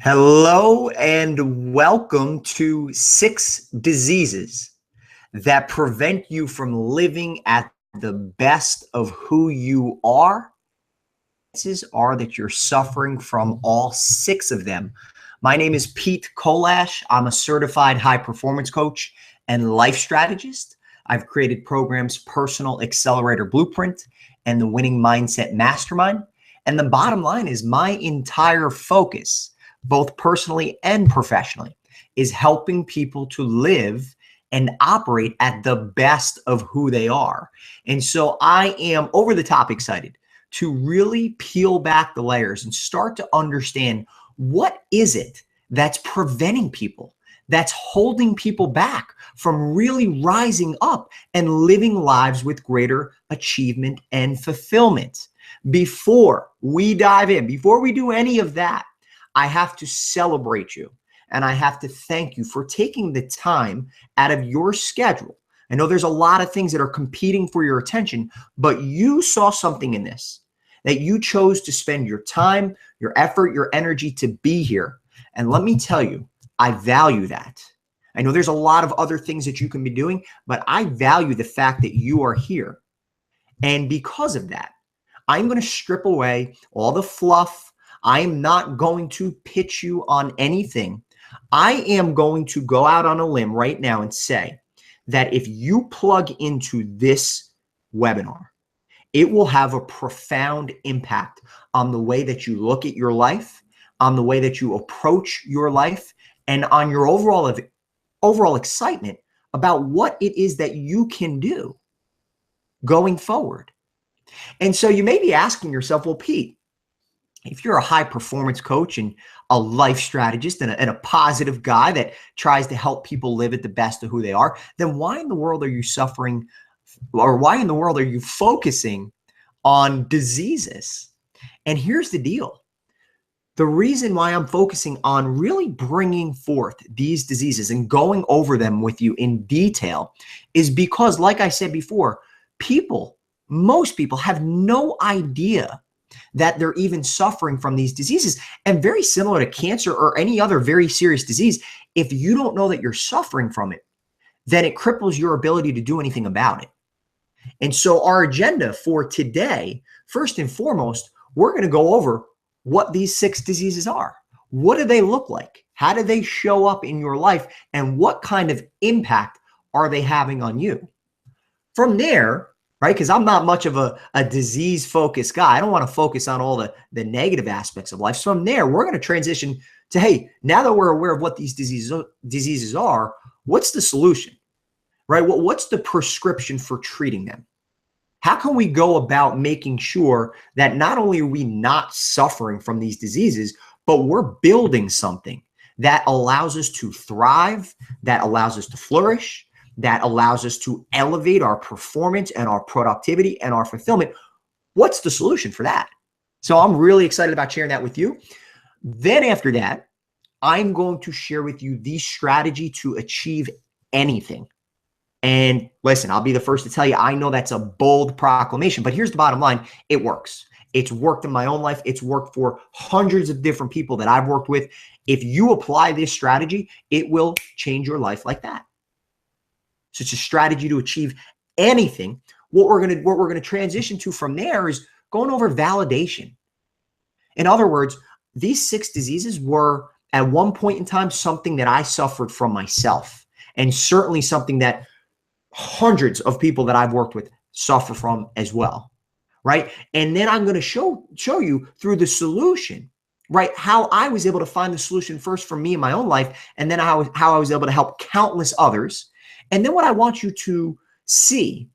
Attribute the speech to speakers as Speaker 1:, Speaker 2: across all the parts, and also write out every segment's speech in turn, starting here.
Speaker 1: Hello and welcome to 6 diseases that prevent you from living at the best of who you are. Chances are that you're suffering from all 6 of them. My name is Pete Kolash. I'm a certified high performance coach and life strategist. I've created programs Personal Accelerator Blueprint and the Winning Mindset Mastermind. And the bottom line is my entire focus, both personally and professionally, is helping people to live and operate at the best of who they are. And so I am over the top excited to really peel back the layers and start to understand what is it that's preventing people, that's holding people back from really rising up and living lives with greater achievement and fulfillment. Before we dive in, before we do any of that, I have to celebrate you and I have to thank you for taking the time out of your schedule. I know there's a lot of things that are competing for your attention, but you saw something in this, that you chose to spend your time, your effort, your energy to be here. And let me tell you, I value that. I know there's a lot of other things that you can be doing, but I value the fact that you are here. And because of that, I'm going to strip away all the fluff. I am not going to pitch you on anything. I am going to go out on a limb right now and say that if you plug into this webinar, it will have a profound impact on the way that you look at your life, on the way that you approach your life, and on your overall excitement about what it is that you can do going forward. And so you may be asking yourself, well, Pete, if you're a high performance coach and a life strategist and a positive guy that tries to help people live at the best of who they are, then why in the world are you suffering, or why in the world are you focusing on diseases? And here's the deal. The reason why I'm focusing on really bringing forth these diseases and going over them with you in detail is because, like I said before, most people have no idea that they're even suffering from these diseases. And very similar to cancer or any other very serious disease, if you don't know that you're suffering from it, then it cripples your ability to do anything about it. And so our agenda for today, first and foremost, we're going to go over what these 6 diseases are. What do they look like? How do they show up in your life? And what kind of impact are they having on you? From there, right, because I'm not much of a disease-focused guy. I don't want to focus on all the negative aspects of life. So from there, we're going to transition to, hey, now that we're aware of what these diseases are, what's the solution? Right? What's the prescription for treating them? How can we go about making sure that not only are we not suffering from these diseases, but we're building something that allows us to thrive, that allows us to flourish, that allows us to elevate our performance and our productivity and our fulfillment? What's the solution for that? So I'm really excited about sharing that with you. Then after that, I'm going to share with you the strategy to achieve anything. And listen, I'll be the first to tell you, I know that's a bold proclamation, but here's the bottom line. It works. It's worked in my own life. It's worked for hundreds of different people that I've worked with. If you apply this strategy, it will change your life like that. So it's a strategy to achieve anything. What we're going to transition to from there is going over validation. In other words, these 6 diseases were at one point in time something that I suffered from myself, and certainly something that hundreds of people that I've worked with suffer from as well, right? And then I'm going to show you through the solution, right, how I was able to find the solution first for me in my own life, and then how I was able to help countless others. And then what I want you to see,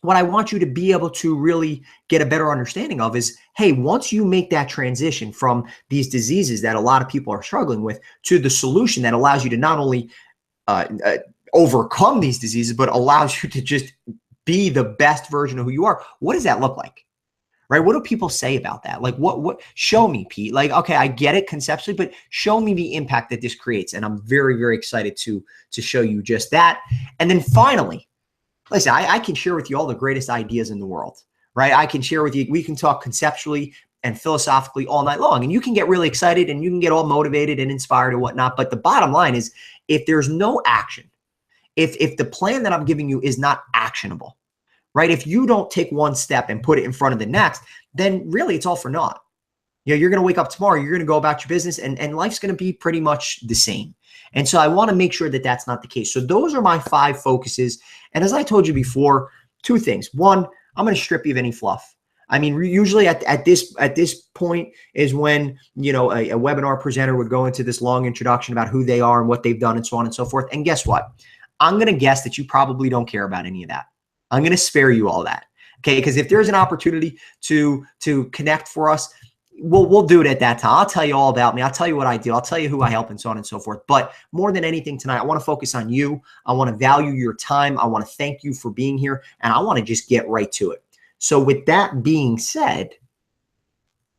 Speaker 1: what I want you to be able to really get a better understanding of is, hey, once you make that transition from these diseases that a lot of people are struggling with to the solution that allows you to not only overcome these diseases, but allows you to just be the best version of who you are, what does that look like? Right? What do people say about that? Like, what, show me, Pete. Like, okay, I get it conceptually, but show me the impact that this creates. And I'm very, very excited to show you just that. And then finally, listen, I can share with you all the greatest ideas in the world, right? I can share with you, we can talk conceptually and philosophically all night long. And you can get really excited and you can get all motivated and inspired and whatnot. But the bottom line is, if there's no action, if the plan that I'm giving you is not actionable, right? If you don't take one step and put it in front of the next, then really it's all for naught. You know, you're going to wake up tomorrow, you're going to go about your business, and life's going to be pretty much the same. And so I want to make sure that that's not the case. So those are my 5 focuses. And as I told you before, 2 things. One, I'm going to strip you of any fluff. I mean, usually at this point is when, you know, a webinar presenter would go into this long introduction about who they are and what they've done and so on and so forth. And guess what? I'm going to guess that you probably don't care about any of that. I'm going to spare you all that. Okay. Because if there's an opportunity to connect for us, we'll do it at that time. I'll tell you all about me. I'll tell you what I do. I'll tell you who I help and so on and so forth. But more than anything tonight, I want to focus on you. I want to value your time. I want to thank you for being here. And I want to just get right to it. So with that being said,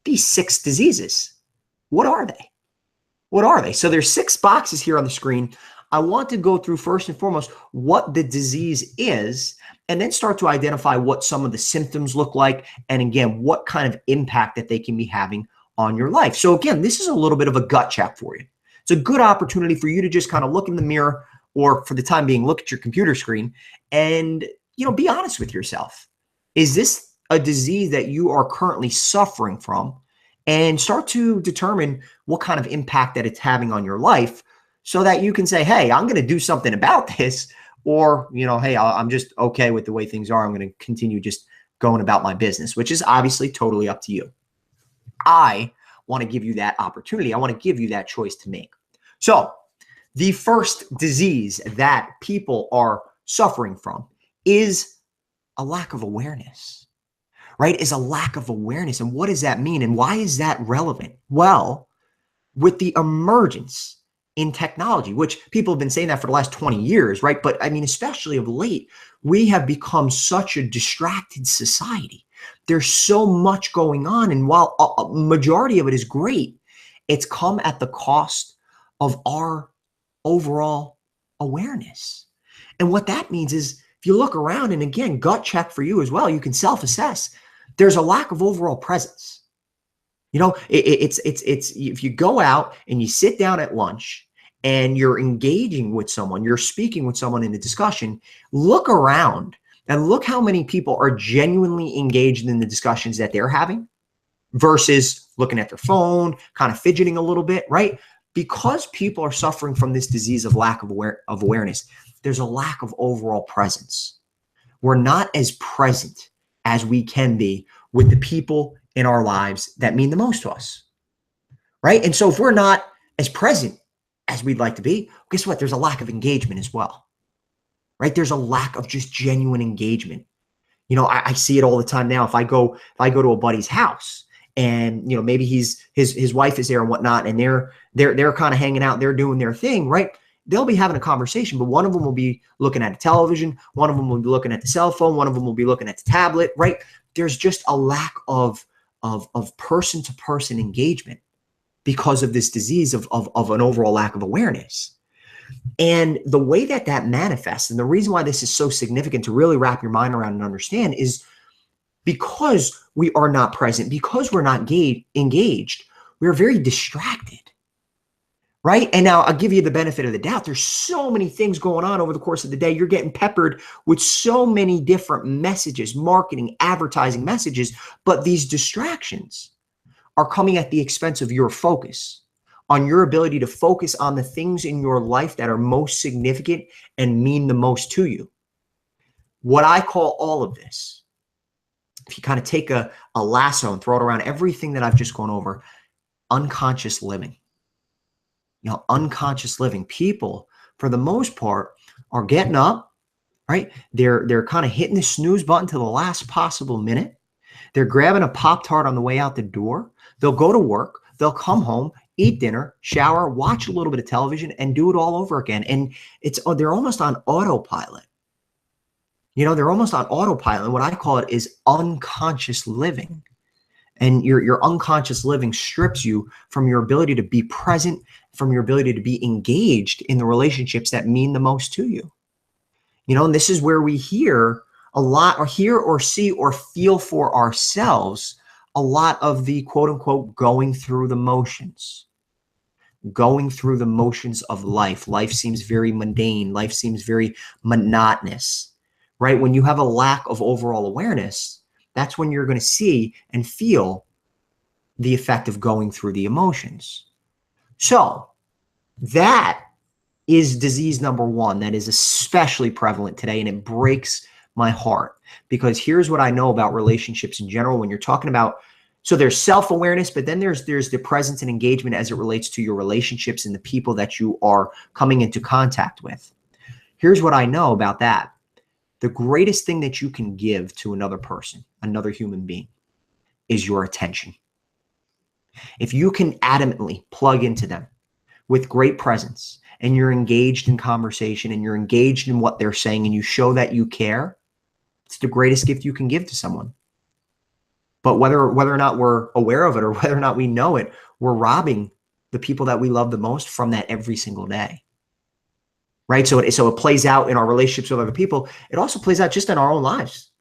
Speaker 1: these 6 diseases, what are they? What are they? So there's 6 boxes here on the screen. I want to go through first and foremost what the disease is, and then start to identify what some of the symptoms look like, and again, what kind of impact that they can be having on your life. So again, this is a little bit of a gut check for you. It's a good opportunity for you to just kind of look in the mirror, or for the time being, look at your computer screen and, you know, be honest with yourself. Is this a disease that you are currently suffering from? And start to determine what kind of impact that it's having on your life, so that you can say, hey, I'm going to do something about this. Or, you know, hey, I'm just okay with the way things are. I'm going to continue just going about my business, which is obviously totally up to you. I want to give you that opportunity. I want to give you that choice to make. So the first disease that people are suffering from is a lack of awareness, right? Is a lack of awareness. And what does that mean? And why is that relevant? Well, with the emergence in technology, which people have been saying that for the last 20 years, right? But I mean, especially of late, we have become such a distracted society. There's so much going on. And while a majority of it is great, it's come at the cost of our overall awareness. And what that means is, if you look around, and again, gut check for you as well, you can self-assess, there's a lack of overall presence. You know, it's if you go out and you sit down at lunch and you're engaging with someone, you're speaking with someone in a discussion, look around and look how many people are genuinely engaged in the discussions that they're having versus looking at their phone, kind of fidgeting a little bit, right? Because people are suffering from this disease of lack of awareness, there's a lack of overall presence. We're not as present as we can be with the people in our lives that mean the most to us, right? And so if we're not as present as we'd like to be, guess what? There's a lack of engagement as well, right? There's a lack of just genuine engagement. You know, I see it all the time now. If I go to a buddy's house, and you know, maybe his wife is there and whatnot, and they're kind of hanging out, they're doing their thing, right? They'll be having a conversation, but one of them will be looking at a television, one of them will be looking at the cell phone, one of them will be looking at the tablet, right? There's just a lack of person-to-person engagement because of this disease of an overall lack of awareness. And the way that manifests, and the reason why this is so significant to really wrap your mind around and understand, is because we are not present, because we're not engaged, we're very distracted, right? And now I'll give you the benefit of the doubt. There's so many things going on over the course of the day. You're getting peppered with so many different messages, marketing, advertising messages, but these distractions are coming at the expense of your focus, on your ability to focus on the things in your life that are most significant and mean the most to you. What I call all of this, if you kind of take a lasso and throw it around everything that I've just gone over, unconscious living. You know, unconscious living. People, for the most part, are getting up, right? They're kind of hitting the snooze button to the last possible minute. They're grabbing a Pop-Tart on the way out the door. They'll go to work. They'll come home, eat dinner, shower, watch a little bit of television, and do it all over again. And they're almost on autopilot. You know, they're almost on autopilot. What I call it is unconscious living. And your unconscious living strips you from your ability to be present, from your ability to be engaged in the relationships that mean the most to you. You know, and this is where we hear a lot, or hear or see or feel for ourselves a lot of the quote unquote going through the motions. Going through the motions of life. Life seems very mundane. Life seems very monotonous, right? When you have a lack of overall awareness, that's when you're going to see and feel the effect of going through the emotions. So that is disease number one that is especially prevalent today, and it breaks my heart because here's what I know about relationships in general. When you're talking about, so there's self-awareness, but then there's the presence and engagement as it relates to your relationships and the people that you are coming into contact with. Here's what I know about that. The greatest thing that you can give to another person, another human being, is your attention. If you can adamantly plug into them with great presence and you're engaged in conversation and you're engaged in what they're saying and you show that you care, it's the greatest gift you can give to someone. But whether or not we're aware of it or whether or not we know it, we're robbing the people that we love the most from that every single day. Right? So it plays out in our relationships with other people. It also plays out just in our own lives.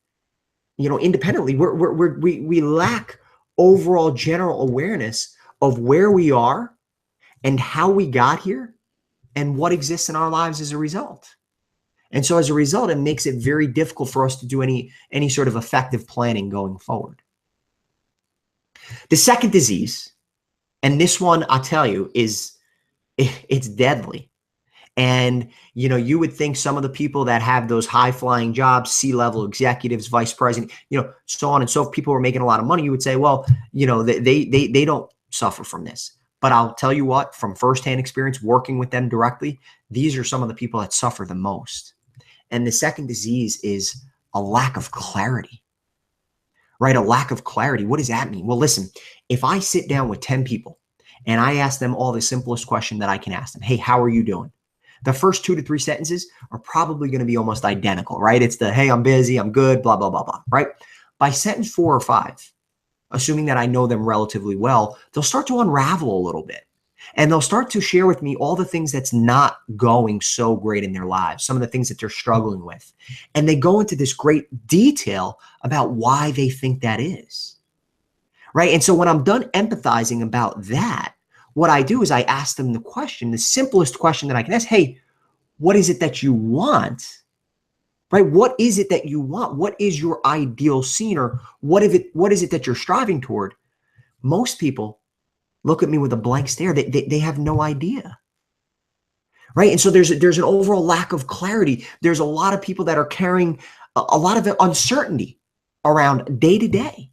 Speaker 1: You know, independently, we lack overall general awareness of where we are and how we got here and what exists in our lives as a result. And so as a result, it makes it very difficult for us to do any sort of effective planning going forward. The second disease, and this one, I'll tell you, it's deadly. And, you know, you would think some of the people that have those high flying jobs, C-level executives, vice president, you know, so on and so forth, people who are making a lot of money, you would say, well, you know, they don't suffer from this. But I'll tell you what, from firsthand experience working with them directly, these are some of the people that suffer the most. And the second disease is a lack of clarity, right? A lack of clarity. What does that mean? Well, listen, if I sit down with 10 people and I ask them all the simplest question that I can ask them, hey, how are you doing? The first 2 to 3 sentences are probably going to be almost identical, right? It's the, hey, I'm busy, I'm good, blah, blah, blah, blah, right? By sentence 4 or 5, assuming that I know them relatively well, they'll start to unravel a little bit. And they'll start to share with me all the things that's not going so great in their lives, some of the things that they're struggling with. And they go into this great detail about why they think that is, right? And so when I'm done empathizing about that, what I do is I ask them the question, the simplest question that I can ask, hey, what is it that you want? Right? What is it that you want? What is your ideal scene, or what is it that you're striving toward? Most people look at me with a blank stare. They have no idea. Right? And so there's an overall lack of clarity. There's a lot of people that are carrying a lot of uncertainty around day to day.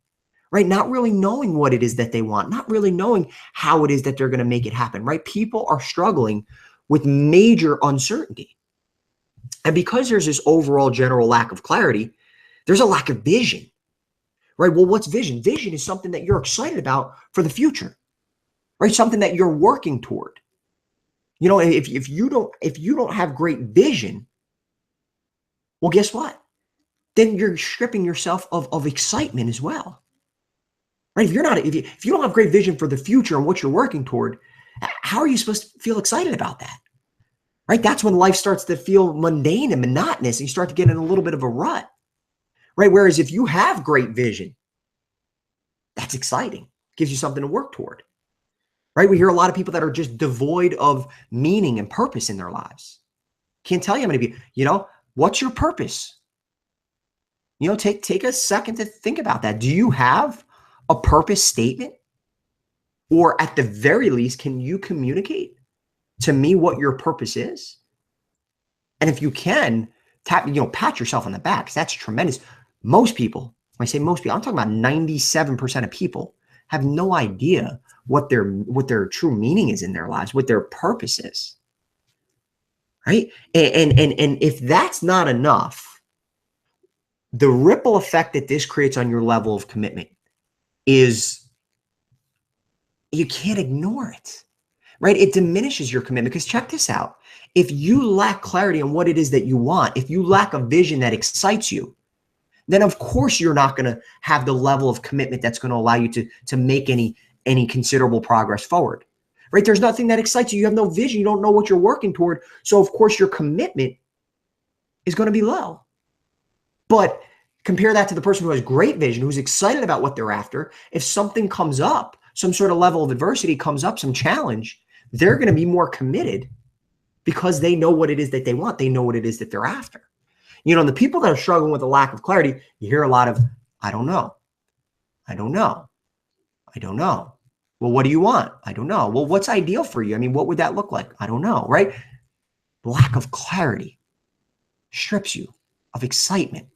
Speaker 1: Right? Not really knowing what it is that they want, not really knowing how it is that they're going to make it happen, right? People are struggling with major uncertainty. And because there's this overall general lack of clarity, there's a lack of vision, right? Well, what's vision? Vision is something that you're excited about for the future, right? Something that you're working toward. You know, if you don't have great vision, well, guess what? Then you're stripping yourself of excitement as well. Right? If you don't have great vision for the future and what you're working toward, how are you supposed to feel excited about that? Right? That's when life starts to feel mundane and monotonous and you start to get in a little bit of a rut. Right? Whereas if you have great vision, that's exciting. Gives you something to work toward. Right? We hear a lot of people that are just devoid of meaning and purpose in their lives. Can't tell you how many people, you know, what's your purpose? You know, take a second to think about that. Do you have a purpose statement? Or at the very least, can you communicate to me what your purpose is? And if you can, pat yourself on the back, because that's tremendous. Most people, when I say most people, I'm talking about 97% of people have no idea what their true meaning is in their lives, what their purpose is. Right? And if that's not enough, the ripple effect that this creates on your level of commitment is you can't ignore it, right? It diminishes your commitment because check this out. If you lack clarity on what it is that you want, if you lack a vision that excites you, then of course you're not going to have the level of commitment that's going to allow you to make any considerable progress forward, right? There's nothing that excites you. You have no vision. You don't know what you're working toward. So of course your commitment is going to be low. But Compare that to the person who has great vision, who's excited about what they're after. If something comes up, some sort of level of adversity comes up, some challenge, they're going to be more committed because they know what it is that they want. They know what it is that they're after. You know, and the people that are struggling with a lack of clarity, you hear a lot of, I don't know. I don't know. I don't know. Well, what do you want? I don't know. Well, what's ideal for you? I mean, what would that look like? I don't know, right? Lack of clarity strips you of excitement,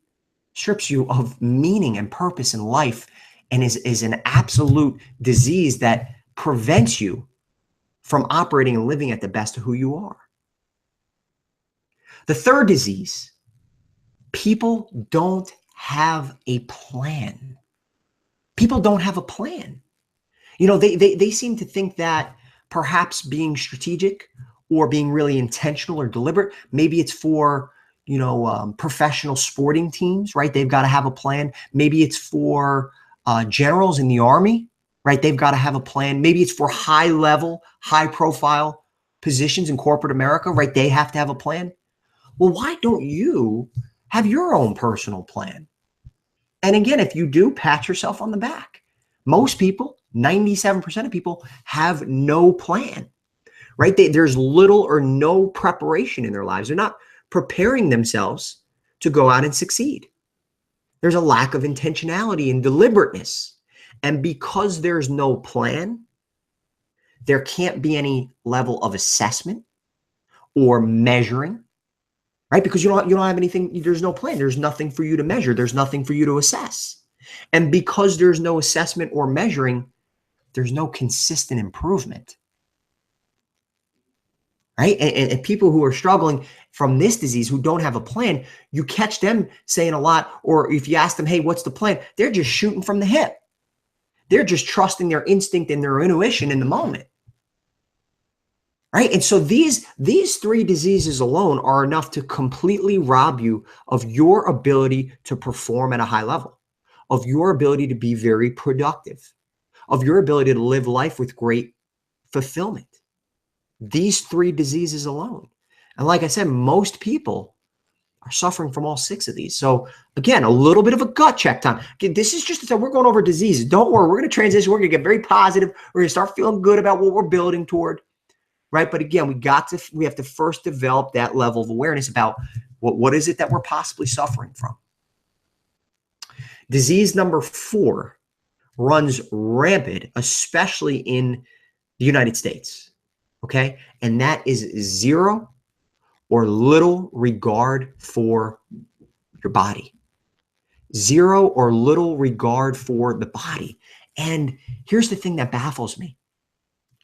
Speaker 1: strips you of meaning and purpose in life, and is an absolute disease that prevents you from operating and living at the best of who you are. The third disease, people don't have a plan. People don't have a plan. You know, they seem to think that perhaps being strategic or being really intentional or deliberate, maybe it's for, you know, professional sporting teams, right? They've got to have a plan. Maybe it's for generals in the army, right? They've got to have a plan. Maybe it's for high level, high profile positions in corporate America, right? They have to have a plan. Well, why don't you have your own personal plan? And again, if you do, pat yourself on the back. Most people, 97% of people, have no plan, right? There's little or no preparation in their lives. They're not preparing themselves to go out and succeed. There's a lack of intentionality and deliberateness. And because there's no plan, there can't be any level of assessment or measuring, right? Because you don't have anything, there's no plan. There's nothing for you to measure. There's nothing for you to assess. And because there's no assessment or measuring, there's no consistent improvement, right? And people who are struggling from this disease, who don't have a plan, you catch them saying a lot, or if you ask them, hey, what's the plan? They're just shooting from the hip. They're just trusting their instinct and their intuition in the moment, right? And so these three diseases alone are enough to completely rob you of your ability to perform at a high level, of your ability to be very productive, of your ability to live life with great fulfillment. These three diseases alone. And like I said, most people are suffering from all six of these. So again, a little bit of a gut check time. Again, this is just, we're going over diseases. Don't worry, we're going to transition. We're going to get very positive. We're going to start feeling good about what we're building toward, right? But again, we have to first develop that level of awareness about what is it that we're possibly suffering from. Disease number 4 runs rampant, especially in the United States. Okay. And that is zero or little regard for your body. Zero or little regard for the body. And here's the thing that baffles me.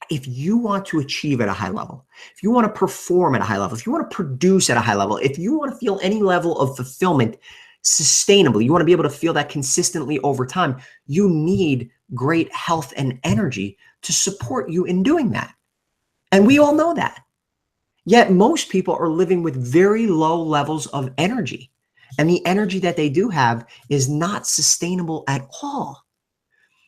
Speaker 1: If you want to achieve at a high level, if you want to perform at a high level, if you want to produce at a high level, if you want to feel any level of fulfillment sustainably, you want to be able to feel that consistently over time, you need great health and energy to support you in doing that. And we all know that. Yet most people are living with very low levels of energy. And the energy that they do have is not sustainable at all.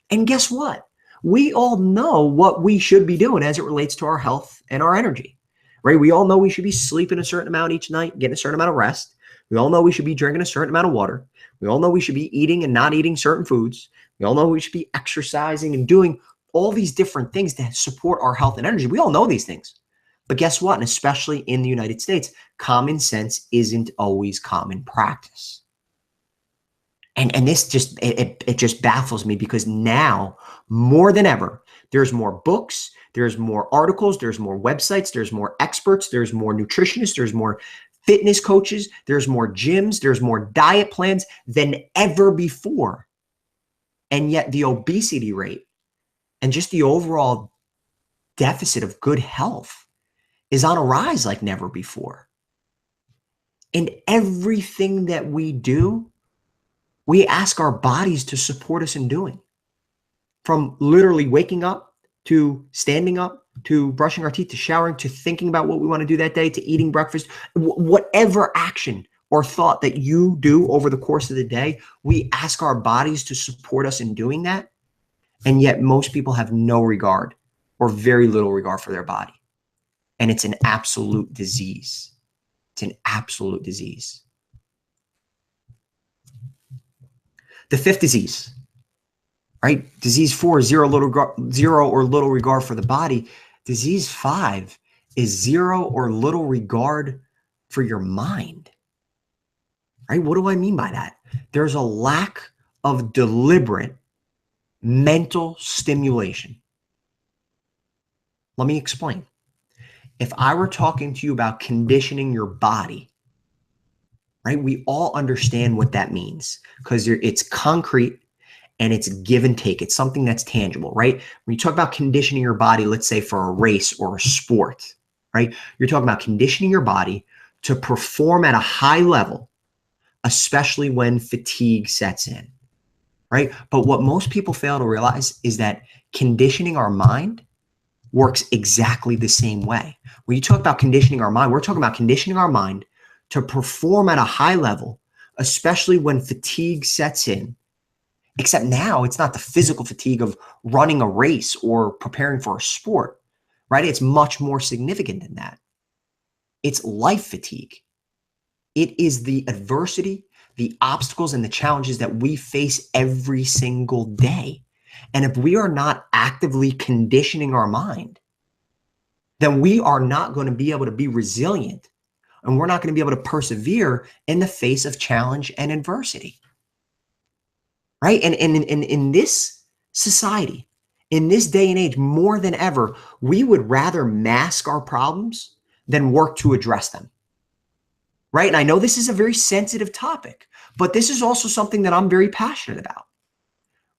Speaker 1: And guess what? We all know what we should be doing as it relates to our health and our energy, right? We all know we should be sleeping a certain amount each night, getting a certain amount of rest. We all know we should be drinking a certain amount of water. We all know we should be eating and not eating certain foods. We all know we should be exercising and doing all these different things that support our health and energy. We all know these things. But guess what? And especially in the United States, common sense isn't always common practice. And this just, it just baffles me, because now more than ever, there's more books, there's more articles, there's more websites, there's more experts, there's more nutritionists, there's more fitness coaches, there's more gyms, there's more diet plans than ever before. And yet the obesity rate and just the overall deficit of good health is on a rise like never before. And everything that we do, we ask our bodies to support us in doing. From literally waking up, to standing up, to brushing our teeth, to showering, to thinking about what we want to do that day, to eating breakfast, whatever action or thought that you do over the course of the day, we ask our bodies to support us in doing that. And yet most people have no regard or very little regard for their body. And it's an absolute disease. It's an absolute disease. The fifth disease, right? Disease 4 is zero or little regard for the body. Disease 5 is zero or little regard for your mind, right? What do I mean by that? There's a lack of deliberate mental stimulation. Let me explain. If I were talking to you about conditioning your body, right? We all understand what that means because it's concrete and it's give and take. It's something that's tangible, right? When you talk about conditioning your body, let's say for a race or a sport, right? You're talking about conditioning your body to perform at a high level, especially when fatigue sets in, right? But what most people fail to realize is that conditioning our mind works exactly the same way. When you talk about conditioning our mind, we're talking about conditioning our mind to perform at a high level, especially when fatigue sets in. Except now it's not the physical fatigue of running a race or preparing for a sport, right? It's much more significant than that. It's life fatigue. It is the adversity, the obstacles, and the challenges that we face every single day. And if we are not actively conditioning our mind, then we are not going to be able to be resilient, and we're not going to be able to persevere in the face of challenge and adversity. Right? And in this society, in this day and age, more than ever, we would rather mask our problems than work to address them. Right? And I know this is a very sensitive topic, but this is also something that I'm very passionate about.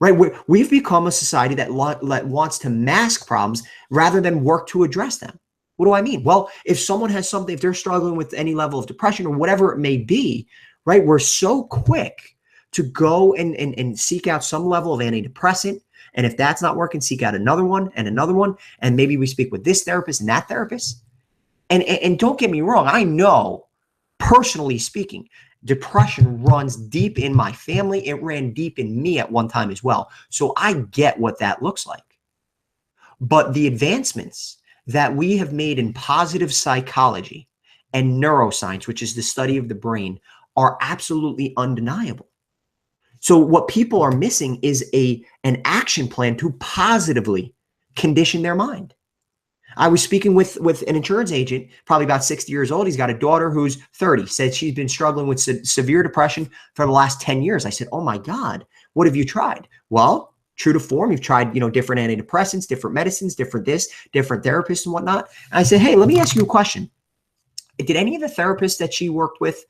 Speaker 1: Right? We've become a society that wants to mask problems rather than work to address them. What do I mean? Well, if someone has something, if they're struggling with any level of depression or whatever it may be, right, we're so quick to go and seek out some level of antidepressant. And if that's not working, seek out another one and another one. And maybe we speak with this therapist and that therapist. And don't get me wrong. I know, personally speaking, depression runs deep in my family. It ran deep in me at one time as well. So I get what that looks like. But the advancements that we have made in positive psychology and neuroscience, which is the study of the brain, are absolutely undeniable. So what people are missing is an action plan to positively condition their mind. I was speaking with an insurance agent, probably about 60 years old. He's got a daughter who's 30, said she's been struggling with severe depression for the last 10 years. I said, oh my God, what have you tried? Well, true to form, you've tried, different antidepressants, different medicines, different therapists and whatnot. And I said, hey, let me ask you a question. Did any of the therapists that she worked with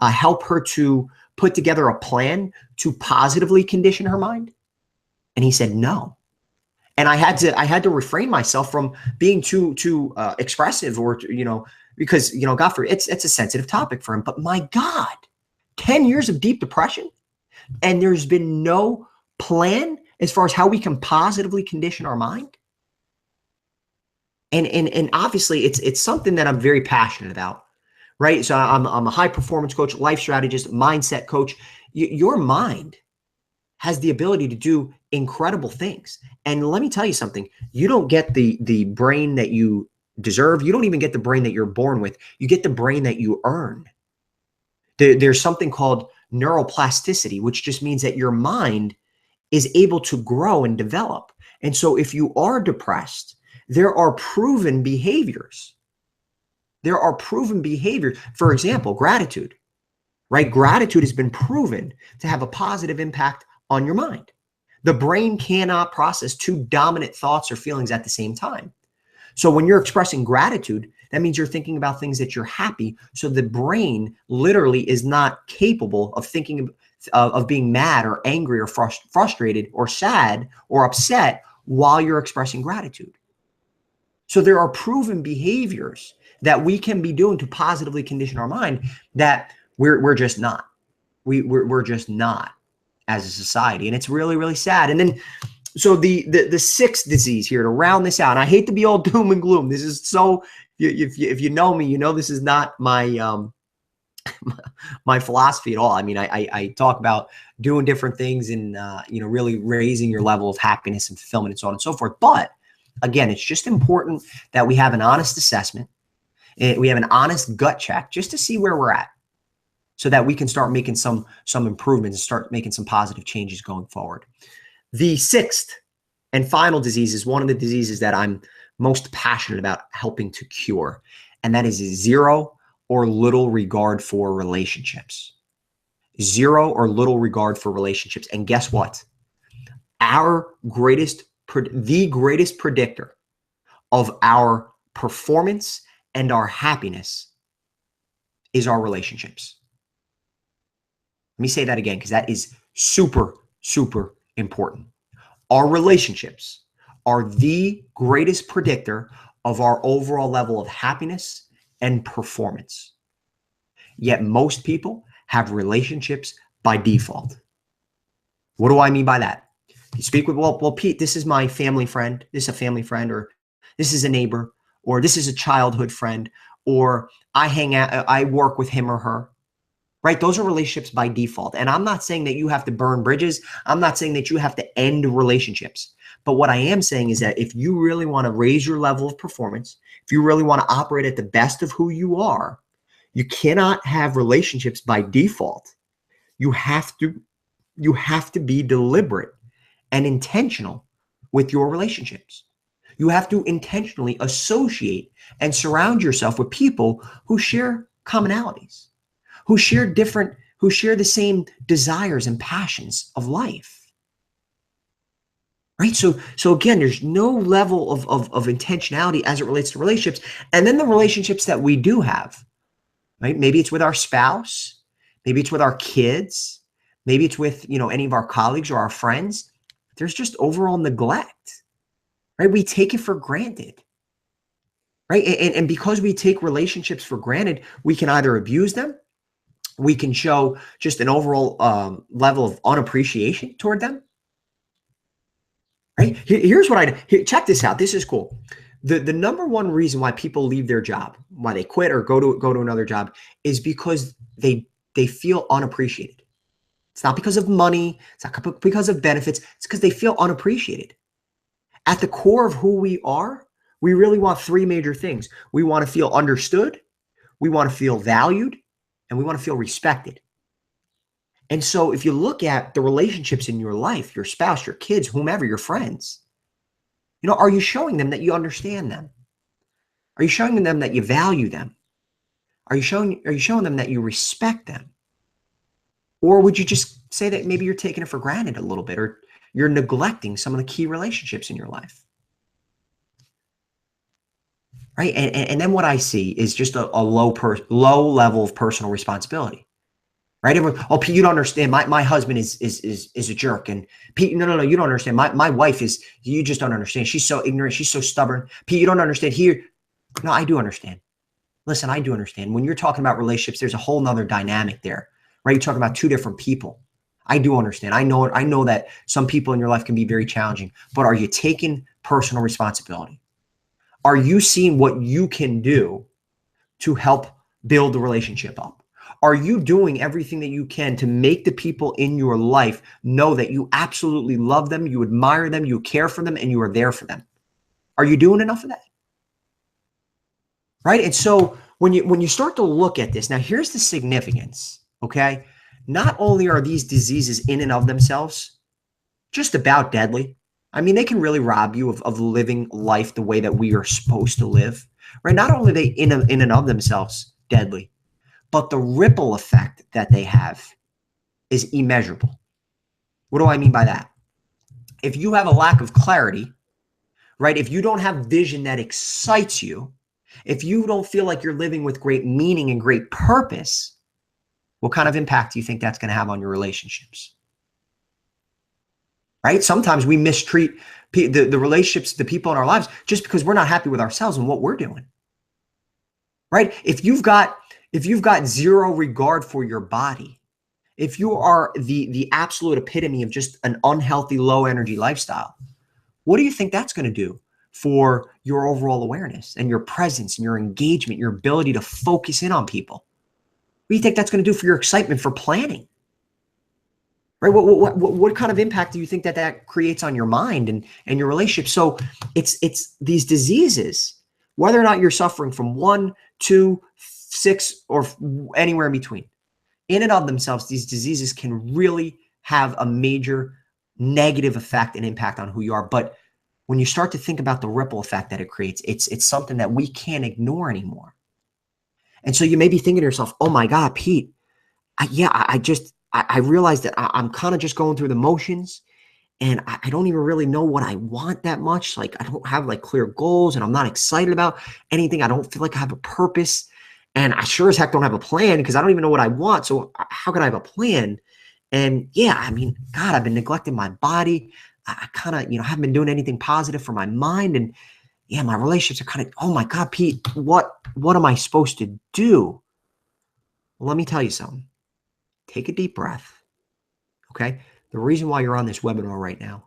Speaker 1: help her to put together a plan to positively condition her mind? And he said, no. And I had to refrain myself from being too expressive or, because, God forbid, it's a sensitive topic for him. But my God, 10 years of deep depression, and there's been no plan as far as how we can positively condition our mind. And obviously it's something that I'm very passionate about, right? So I'm a high performance coach, life strategist, mindset coach. Your mind has the ability to do incredible things. And let me tell you something, you don't get the brain that you deserve. You don't even get the brain that you're born with. You get the brain that you earn. There's something called neuroplasticity, which just means that your mind is able to grow and develop. And so if you are depressed, there are proven behaviors. There are proven behaviors. For example, gratitude, right? Gratitude has been proven to have a positive impact on your mind. The brain cannot process two dominant thoughts or feelings at the same time. So when you're expressing gratitude, that means you're thinking about things that you're happy. So the brain literally is not capable of thinking of being mad or angry or frustrated or sad or upset while you're expressing gratitude. So there are proven behaviors that we can be doing to positively condition our mind that we're just not. We're just not as a society. And it's really, really sad. And then, so the sixth disease here to round this out, and I hate to be all doom and gloom. This is so, if you know me, this is not my, my philosophy at all. I mean, I talk about doing different things and, really raising your level of happiness and fulfillment and so on and so forth. But again, it's just important that we have an honest assessment. We have an honest gut check just to see where we're at. so that we can start making some improvements and start making some positive changes going forward. The sixth and final disease is one of the diseases that I'm most passionate about helping to cure, and that is zero or little regard for relationships. Zero or little regard for relationships. And guess what? The greatest predictor of our performance and our happiness is our relationships. Let me say that again, because that is super, super important. Our relationships are the greatest predictor of our overall level of happiness and performance. Yet most people have relationships by default. What do I mean by that? You speak with, well, Pete, this is my family friend. This is a family friend, or this is a neighbor, or this is a childhood friend, or I work with him or her, right? Those are relationships by default. And I'm not saying that you have to burn bridges. I'm not saying that you have to end relationships. But what I am saying is that if you really want to raise your level of performance, if you really want to operate at the best of who you are, you cannot have relationships by default. You have to be deliberate and intentional with your relationships. You have to intentionally associate and surround yourself with people who share commonalities, who share the same desires and passions of life. Right? So again, there's no level of intentionality as it relates to relationships. And then the relationships that we do have, right? Maybe it's with our spouse, maybe it's with our kids, maybe it's with, any of our colleagues or our friends. There's just overall neglect, right? We take it for granted, right? And because we take relationships for granted, we can either abuse them, we can show just an overall level of unappreciation toward them, right? Here's what check this out. This is cool. The number one reason why people leave their job, why they quit or go to another job, is because they feel unappreciated. It's not because of money. It's not because of benefits. It's because they feel unappreciated. At the core of who we are, we really want three major things. We want to feel understood, we want to feel valued, and we want to feel respected. And so if you look at the relationships in your life, your spouse, your kids, whomever, your friends, are you showing them that you understand them? Are you showing them that you value them? Are you showing them that you respect them? Or would you just say that maybe you're taking it for granted a little bit, or you're neglecting some of the key relationships in your life? Right? And then what I see is just a low level of personal responsibility. Right? Everyone, oh, Pete, you don't understand. My husband is a jerk. And Pete, no, you don't understand. My wife you just don't understand. She's so ignorant. She's so stubborn. Pete, you don't understand. No, I do understand. Listen, I do understand. When you're talking about relationships, there's a whole nother dynamic there. Right? You're talking about two different people. I do understand. I know that some people in your life can be very challenging, but are you taking personal responsibility? Are you seeing what you can do to help build the relationship up? Are you doing everything that you can to make the people in your life know that you absolutely love them, you admire them, you care for them, and you are there for them? Are you doing enough of that? Right? And so when you start to look at this, now here's the significance. Okay. Not only are these diseases in and of themselves just about deadly. I mean, they can really rob you of living life the way that we are supposed to live, right? Not only are they in and of themselves deadly, but the ripple effect that they have is immeasurable. What do I mean by that? If you have a lack of clarity, right? If you don't have vision that excites you, if you don't feel like you're living with great meaning and great purpose, what kind of impact do you think that's going to have on your relationships? Right? Sometimes we mistreat the relationships, the people in our lives, just because we're not happy with ourselves and what we're doing. Right? If you've got zero regard for your body, if you are the absolute epitome of just an unhealthy, low energy lifestyle, what do you think that's going to do for your overall awareness and your presence and your engagement, your ability to focus in on people? What do you think that's going to do for your excitement for planning? Right? What kind of impact do you think that creates on your mind and your relationship? So it's these diseases, whether or not you're suffering from 1, 2, 6, or anywhere in between, in and of themselves, these diseases can really have a major negative effect and impact on who you are. But when you start to think about the ripple effect that it creates, it's something that we can't ignore anymore. And so you may be thinking to yourself, oh my God, Pete, I realized that I'm kind of just going through the motions, and I don't even really know what I want that much. Like, I don't have like clear goals, and I'm not excited about anything. I don't feel like I have a purpose, and I sure as heck don't have a plan because I don't even know what I want. So how can I have a plan? And yeah, I mean, God, I've been neglecting my body. I kind of, haven't been doing anything positive for my mind. And yeah, my relationships are kind of, oh my God, Pete, what am I supposed to do? Well, let me tell you something. Take a deep breath. Okay. The reason why you're on this webinar right now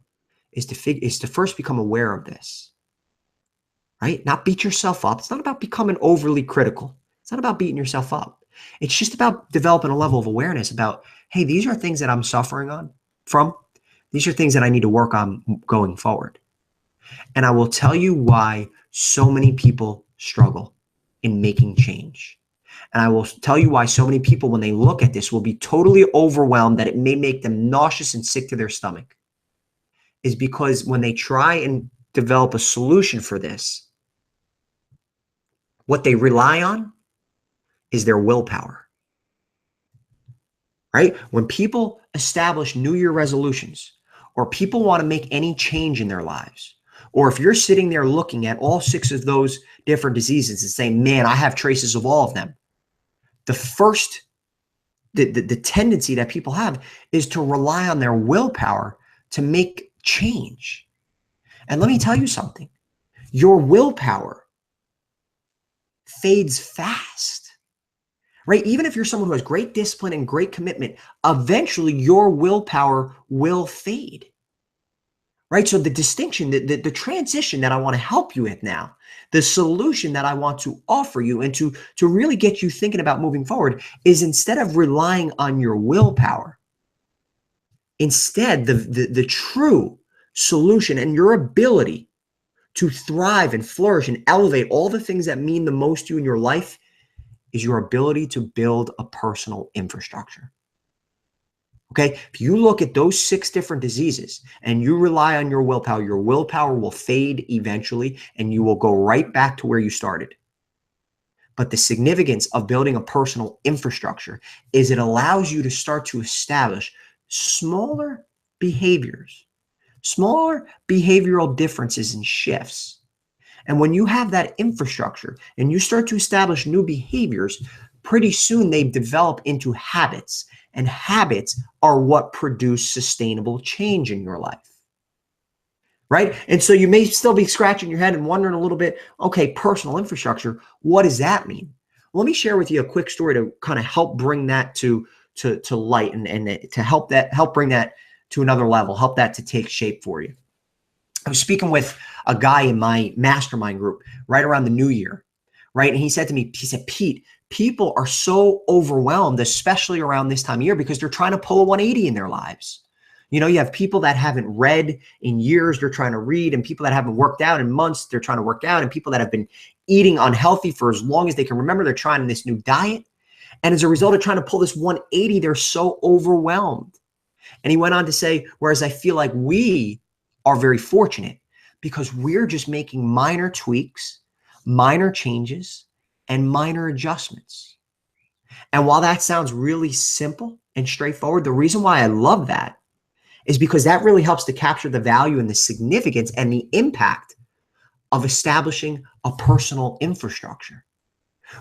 Speaker 1: is to first become aware of this, right? Not beat yourself up. It's not about becoming overly critical. It's not about beating yourself up. It's just about developing a level of awareness about, hey, these are things that I'm suffering from. These are things that I need to work on going forward. And I will tell you why so many people struggle in making change. And I will tell you why so many people, when they look at this, will be totally overwhelmed that it may make them nauseous and sick to their stomach. Is because when they try and develop a solution for this, what they rely on is their willpower. Right? When people establish New Year resolutions, or people want to make any change in their lives, or if you're sitting there looking at all 6 of those different diseases and saying, man, I have traces of all of them, the tendency that people have is to rely on their willpower to make change. And let me tell you something. Your willpower fades fast, right? Even if you're someone who has great discipline and great commitment, eventually your willpower will fade, right? So the distinction, the transition that I want to help you with now, the solution that I want to offer you and to really get you thinking about moving forward is, instead of relying on your willpower, instead the true solution and your ability to thrive and flourish and elevate all the things that mean the most to you in your life is your ability to build a personal infrastructure. Okay, if you look at those 6 different diseases and you rely on your willpower will fade eventually and you will go right back to where you started. But the significance of building a personal infrastructure is it allows you to start to establish smaller behaviors, smaller behavioral differences and shifts. And when you have that infrastructure and you start to establish new behaviors, pretty soon they develop into habits. And habits are what produce sustainable change in your life, right? And so you may still be scratching your head and wondering a little bit, okay, personal infrastructure, what does that mean? Well, let me share with you a quick story to kind of help bring that to light and to help bring that to another level, help that to take shape for you. I was speaking with a guy in my mastermind group right around the new year, right? And he said to me, Pete, people are so overwhelmed, especially around this time of year, because they're trying to pull a 180 in their lives. You have people that haven't read in years, they're trying to read, and people that haven't worked out in months, they're trying to work out, and people that have been eating unhealthy for as long as they can remember, they're trying this new diet. And as a result of trying to pull this 180, they're so overwhelmed. And he went on to say, whereas I feel like we are very fortunate because we're just making minor tweaks, minor changes, and minor adjustments. And while that sounds really simple and straightforward, the reason why I love that is because that really helps to capture the value and the significance and the impact of establishing a personal infrastructure,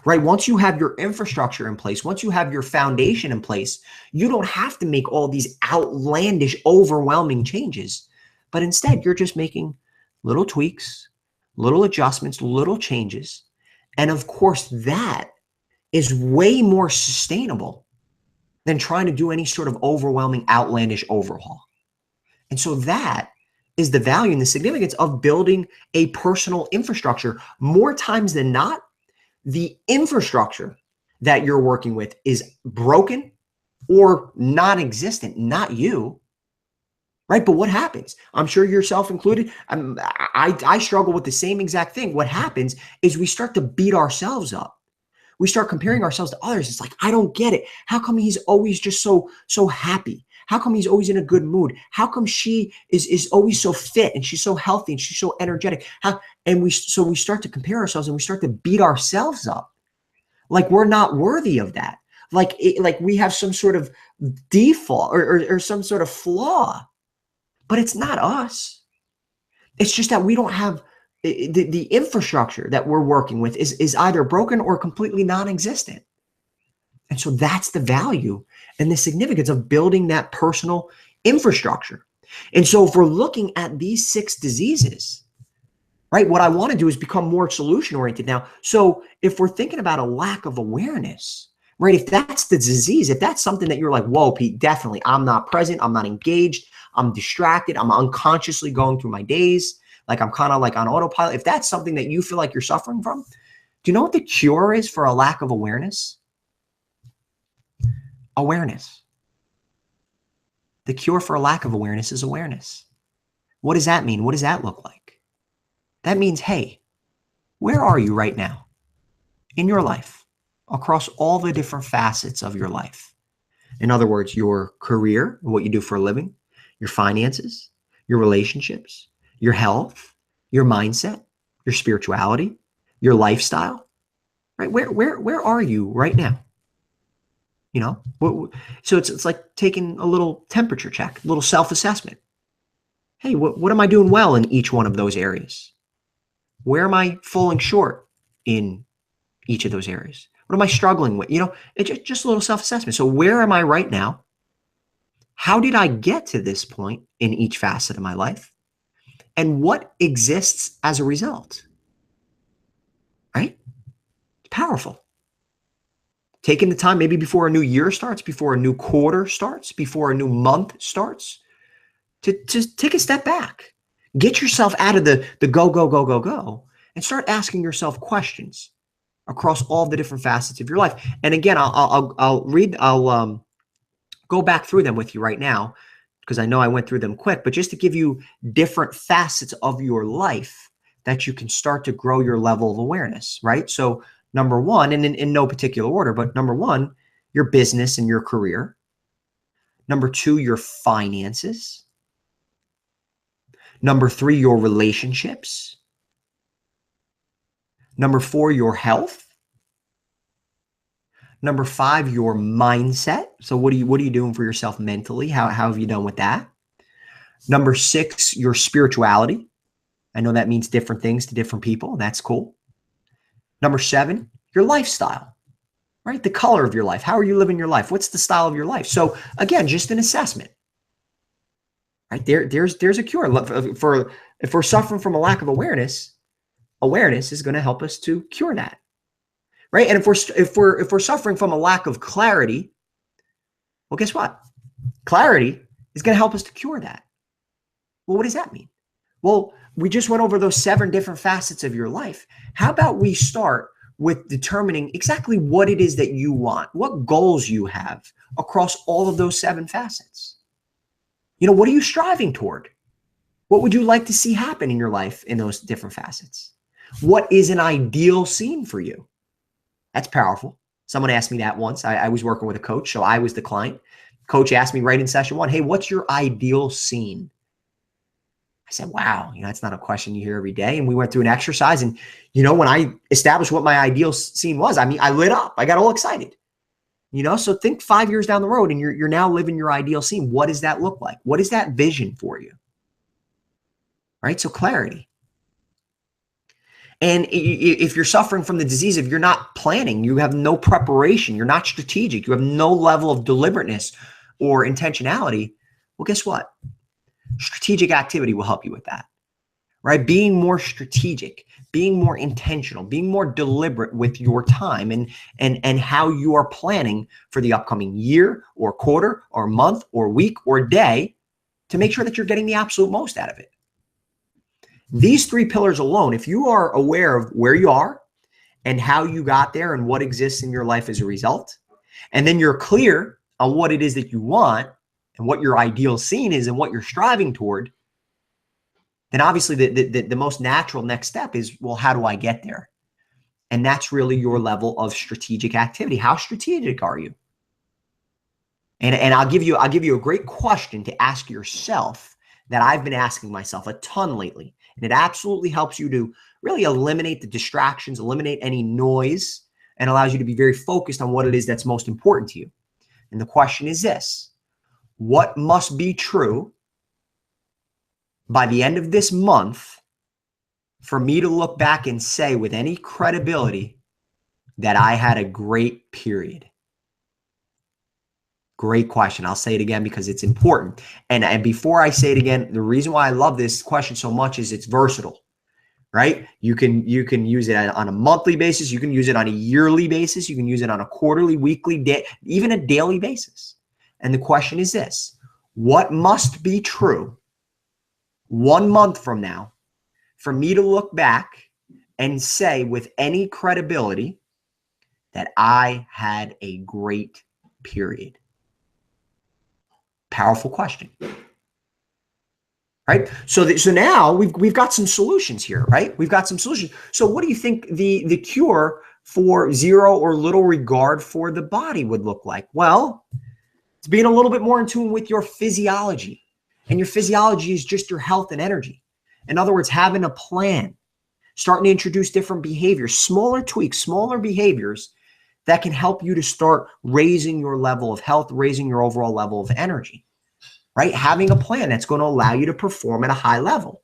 Speaker 1: right? Once you have your infrastructure in place, once you have your foundation in place, you don't have to make all these outlandish, overwhelming changes, but instead you're just making little tweaks, little adjustments, little changes. And of course, that is way more sustainable than trying to do any sort of overwhelming, outlandish overhaul. And so that is the value and the significance of building a personal infrastructure. More times than not, the infrastructure that you're working with is broken or non-existent, not you. Right? But what happens? I'm sure yourself included. I struggle with the same exact thing. What happens is we start to beat ourselves up. We start comparing ourselves to others. It's like, I don't get it. How come he's always just so happy? How come he's always in a good mood? How come she is always so fit and she's so healthy and she's so energetic? We start to compare ourselves and we start to beat ourselves up like we're not worthy of that. Like we have some sort of default or some sort of flaw, but it's not us. It's just that we don't have the infrastructure that we're working with is either broken or completely non-existent. And so that's the value and the significance of building that personal infrastructure. And so if we're looking at these 6 diseases, right, what I want to do is become more solution oriented now. So if we're thinking about a lack of awareness, right, if that's the disease, if that's something that you're like, whoa, Pete, definitely, I'm not present, I'm not engaged, I'm distracted, I'm unconsciously going through my days, like I'm kind of like on autopilot. If that's something that you feel like you're suffering from, do you know what the cure is for a lack of awareness? Awareness. The cure for a lack of awareness is awareness. What does that mean? What does that look like? That means, hey, where are you right now in your life across all the different facets of your life? In other words, your career, what you do for a living, your finances, your relationships, your health, your mindset, your spirituality, your lifestyle, right? Where are you right now? You know, so it's like taking a little temperature check, a little self-assessment. Hey, what am I doing well in each one of those areas? Where am I falling short in each of those areas? What am I struggling with? You know, it's just a little self-assessment. So where am I right now? How did I get to this point in each facet of my life? And what exists as a result? Right? It's powerful. Taking the time, maybe before a new year starts, before a new quarter starts, before a new month starts, to take a step back. Get yourself out of the go, and start asking yourself questions across all the different facets of your life. And again, I'll go back through them with you right now, because I know I went through them quick, but just to give you different facets of your life that you can start to grow your level of awareness, right? So number 1, and in no particular order, but number 1, your business and your career. Number 2, your finances. Number 3, your relationships. Number 4, your health. Number 5, your mindset. So what are you doing for yourself mentally? How have you done with that? Number 6, your spirituality. I know that means different things to different people. That's cool. Number 7, your lifestyle, right? The color of your life. How are you living your life? What's the style of your life? So again, just an assessment, right? There's a cure for if we're suffering from a lack of awareness. Awareness is going to help us to cure that, right? And if we're suffering from a lack of clarity, well, guess what? Clarity is going to help us to cure that. Well, what does that mean? Well, we just went over those 7 different facets of your life. How about we start with determining exactly what it is that you want, what goals you have across all of those 7 facets? You know, what are you striving toward? What would you like to see happen in your life in those different facets? What is an ideal scene for you? That's powerful. Someone asked me that once. I was working with a coach, so I was the client. Coach asked me right in session 1, hey, what's your ideal scene? I said, wow, you know, that's not a question you hear every day. And we went through an exercise, and, you know, when I established what my ideal scene was, I mean, I lit up, I got all excited, you know? So think 5 years down the road and you're now living your ideal scene. What does that look like? What is that vision for you? Right? So clarity. And if you're suffering from the disease, if you're not planning, you have no preparation, you're not strategic, you have no level of deliberateness or intentionality, well, guess what? Strategic activity will help you with that, right? Being more strategic, being more intentional, being more deliberate with your time and how you are planning for the upcoming year or quarter or month or week or day to make sure that you're getting the absolute most out of it. These 3 pillars alone, if you are aware of where you are and how you got there and what exists in your life as a result, and then you're clear on what it is that you want and what your ideal scene is and what you're striving toward, then obviously the most natural next step is, well, how do I get there? And that's really your level of strategic activity. How strategic are you? And I'll give you a great question to ask yourself that I've been asking myself a ton lately. And it absolutely helps you to really eliminate the distractions, eliminate any noise, and allows you to be very focused on what it is that's most important to you. And the question is this: what must be true by the end of this month for me to look back and say with any credibility that I had a great period? Great question. I'll say it again because it's important. And before I say it again, the reason why I love this question so much is it's versatile, right? You can use it on a monthly basis. You can use it on a yearly basis. You can use it on a quarterly, weekly, day, even a daily basis. And the question is this: what must be true 1 month from now for me to look back and say with any credibility that I had a great period? Powerful question, right? So now we've got some solutions here, right? We've got some solutions. So what do you think the cure for zero or little regard for the body would look like? Well, it's being a little bit more in tune with your physiology. And your physiology is just your health and energy. In other words, having a plan, starting to introduce different behaviors, smaller tweaks, smaller behaviors that can help you to start raising your level of health, raising your overall level of energy, right? Having a plan that's going to allow you to perform at a high level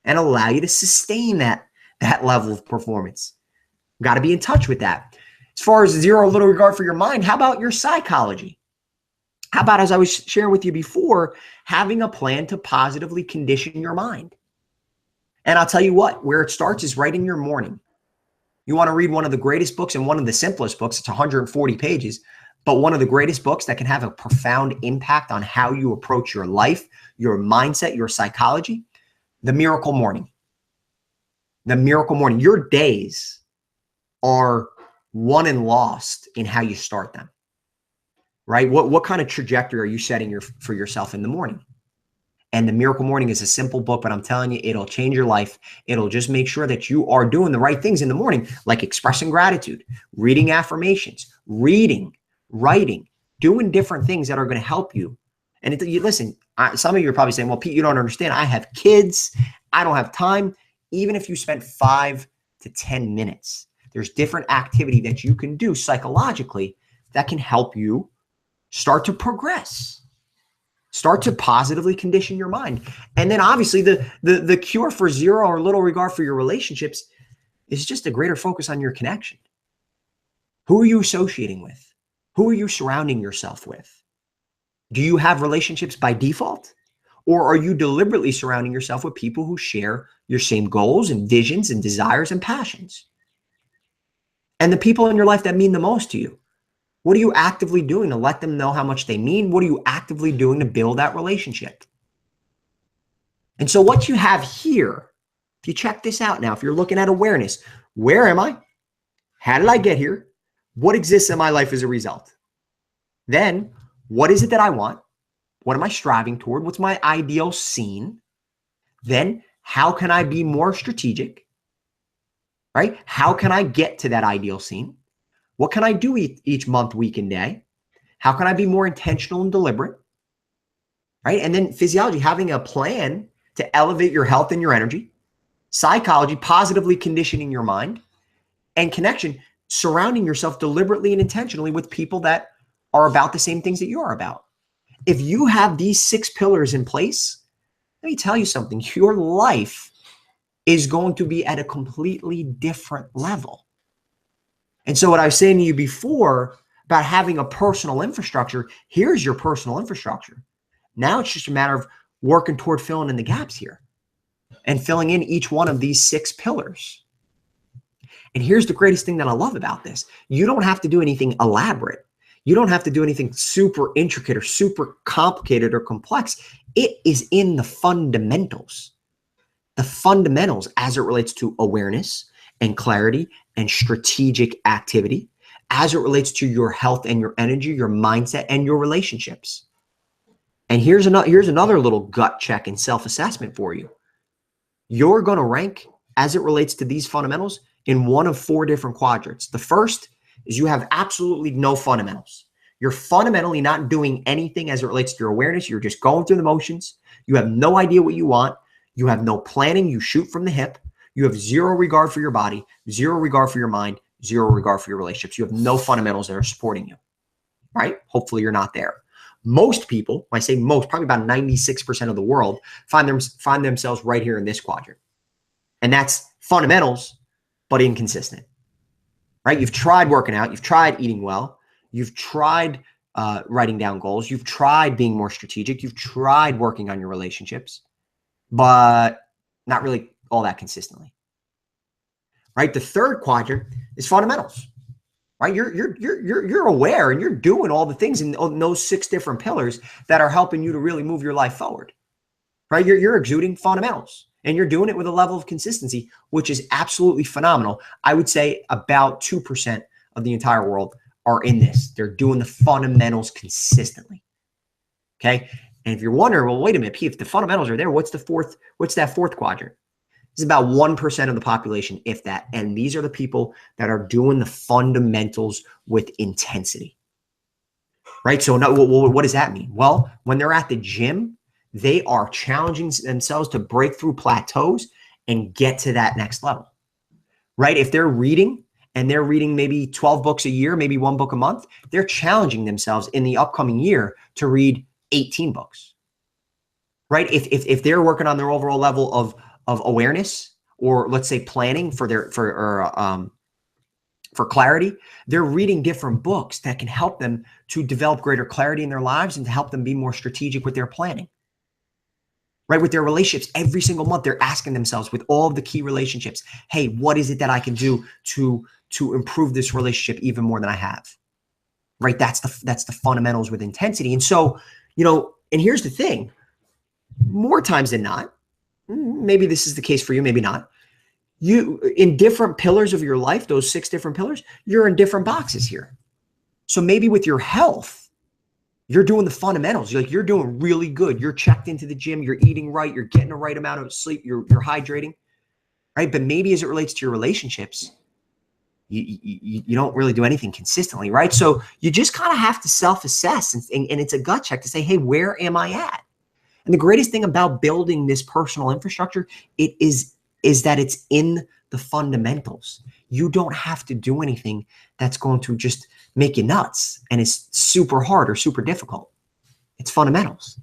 Speaker 1: and allow you to sustain that level of performance. Got to be in touch with that. As far as zero, little regard for your mind, how about your psychology? How about, as I was sharing with you before, having a plan to positively condition your mind? And I'll tell you what, where it starts is right in your morning. You want to read one of the greatest books and one of the simplest books. It's 140 pages, but one of the greatest books that can have a profound impact on how you approach your life, your mindset, your psychology. The Miracle Morning. The Miracle Morning. Your days are won and lost in how you start them, right? What kind of trajectory are you setting for yourself in the morning? And The Miracle Morning is a simple book, but I'm telling you, it'll change your life. It'll just make sure that you are doing the right things in the morning, like expressing gratitude, reading affirmations, reading, writing, doing different things that are going to help you. And listen, some of you are probably saying, well, Pete, you don't understand. I have kids. I don't have time. Even if you spent 5 to 10 minutes, there's different activity that you can do psychologically that can help you start to progress. Start to positively condition your mind. And then obviously the cure for zero or little regard for your relationships is just a greater focus on your connection. Who are you associating with? Who are you surrounding yourself with? Do you have relationships by default? Or are you deliberately surrounding yourself with people who share your same goals and visions and desires and passions? And the people in your life that mean the most to you, what are you actively doing to let them know how much they mean? What are you actively doing to build that relationship? And so what you have here, if you check this out now, if you're looking at awareness, where am I? How did I get here? What exists in my life as a result? Then, what is it that I want? What am I striving toward? What's my ideal scene? Then, how can I be more strategic? Right? How can I get to that ideal scene? What can I do each month, week, and day? How can I be more intentional and deliberate? Right? And then physiology, having a plan to elevate your health and your energy. Psychology, positively conditioning your mind. And connection, surrounding yourself deliberately and intentionally with people that are about the same things that you are about. If you have these 6 pillars in place, let me tell you something. Your life is going to be at a completely different level. And so what I was saying to you before about having a personal infrastructure, here's your personal infrastructure. Now it's just a matter of working toward filling in the gaps here and filling in each one of these 6 pillars. And here's the greatest thing that I love about this. You don't have to do anything elaborate. You don't have to do anything super intricate or super complicated or complex. It is in the fundamentals. The fundamentals as it relates to awareness and clarity and strategic activity, as it relates to your health and your energy, your mindset, and your relationships. And here's another little gut check and self-assessment for you. You're going to rank, as it relates to these fundamentals, in one of four different quadrants. The first is you have absolutely no fundamentals. You're fundamentally not doing anything as it relates to your awareness. You're just going through the motions. You have no idea what you want. You have no planning. You shoot from the hip. You have zero regard for your body, zero regard for your mind, zero regard for your relationships. You have no fundamentals that are supporting you, right? Hopefully you're not there. Most people, when I say most, probably about 96% of the world find themselves right here in this quadrant. And that's fundamentals, but inconsistent, right? You've tried working out. You've tried eating well. You've tried writing down goals. You've tried being more strategic. You've tried working on your relationships, but not really all that consistently, right? The third quadrant is fundamentals, right? You're aware and you're doing all the things in those 6 different pillars that are helping you to really move your life forward, right? You're exuding fundamentals and you're doing it with a level of consistency, which is absolutely phenomenal. I would say about 2% of the entire world are in this. They're doing the fundamentals consistently. Okay. And if you're wondering, well, wait a minute, P, if the fundamentals are there, what's that fourth quadrant? This is about 1% of the population, if that. And these are the people that are doing the fundamentals with intensity, right? So now, what does that mean? Well, when they're at the gym, they are challenging themselves to break through plateaus and get to that next level, right? If they're reading and they're reading maybe 12 books a year, maybe 1 book a month, they're challenging themselves in the upcoming year to read 18 books, right? If they're working on their overall level of awareness, or let's say planning for clarity, they're reading different books that can help them to develop greater clarity in their lives and to help them be more strategic with their planning, right? With their relationships, every single month, they're asking themselves with all of the key relationships, hey, what is it that I can do to improve this relationship even more than I have, right? That's the fundamentals with intensity. And so, and here's the thing, more times than not, maybe this is the case for you, maybe not. You, in different pillars of your life, those 6 different pillars, you're in different boxes here. So maybe with your health, you're doing the fundamentals. You're doing really good. You're checked into the gym. You're eating right. You're getting the right amount of sleep. You're hydrating, right? But maybe as it relates to your relationships, you don't really do anything consistently, right? So you just kind of have to self-assess, and it's a gut check to say, hey, where am I at? And the greatest thing about building this personal infrastructure, is that it's in the fundamentals. You don't have to do anything that's going to just make you nuts and it's super hard or super difficult. It's fundamentals.